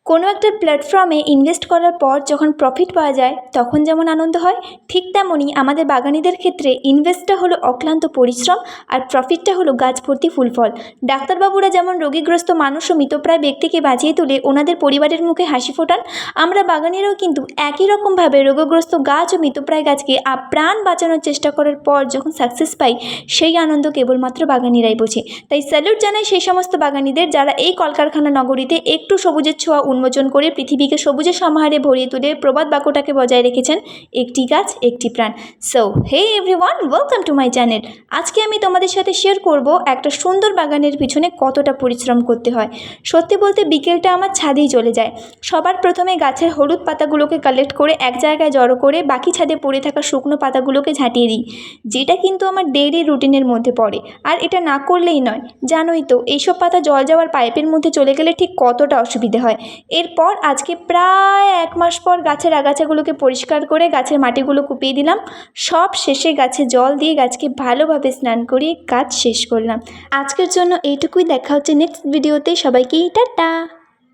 কোনো একটা প্ল্যাটফর্মে ইনভেস্ট করার পর যখন প্রফিট পাওয়া যায় তখন যেমন আনন্দ হয়, ঠিক তেমনই আমাদের বাগানিদের ক্ষেত্রে ইনভেস্টটা হলো অক্লান্ত পরিশ্রম আর প্রফিটটা হলো গাছ ভর্তি ফুল ফল। ডাক্তারবাবুরা যেমন রোগীগ্রস্ত মানুষ ও মৃতপ্রায় ব্যক্তিকে বাঁচিয়ে তুলে ওনাদের পরিবারের মুখে হাসি ফোটান, আমরা বাগানিরাও কিন্তু একই রকমভাবে রোগগ্রস্ত গাছ ও মৃতপ্রায় গাছকে আপ্রাণ বাঁচানোর চেষ্টা করার পর যখন সাকসেস পাই, সেই আনন্দ কেবলমাত্র বাগানিরাই বোঝে। তাই স্যালুট জানাই সেই সমস্ত বাগানিদের যারা এই কলকারখানা নগরীতে একটু সবুজের ছোঁয়া উন্মোচন করে পৃথিবীকে সবুজের সমাহারে ভরিয়ে তুলে প্রবাদ বাক্যটাকে বজায় রেখেছেন, একটি গাছ একটি প্রাণ। So hey everyone, welcome to my channel. আজকে আমি তোমাদের সাথে শেয়ার করব একটা সুন্দর বাগানের পিছনে কতটা পরিশ্রম করতে হয়। সত্যি বলতে বিকেলটা আমার ছাদেই চলে যায়। সবার প্রথমে গাছের হলুদ পাতাগুলোকে কালেক্ট করে এক জায়গায় জড়ো করে বাকি ছাদে পড়ে থাকা শুকনো পাতাগুলোকে ঝাঁটিয়ে দিই, যেটা কিন্তু আমার ডেইলি রুটিনের মধ্যে পড়ে। আর এটা না করলেই নয়, জানোই তো এইসব পাতা জল যাওয়ার পাইপের মধ্যে চলে গেলে ঠিক কতটা অসুবিধে হয়। এরপর আজকে প্রায় 1 মাস পর গাছের আগাছাগুলোকে পরিষ্কার করে গাছের মাটিগুলো কুপিয়ে দিলাম। সব শেষে গাছে জল দিয়ে গাছকে ভালোভাবে স্নান করিয়ে কাজ শেষ করলাম। আজকের জন্য এইটুকুই, দেখা হচ্ছে নেক্সট ভিডিওতে। সবাইকে টাটা।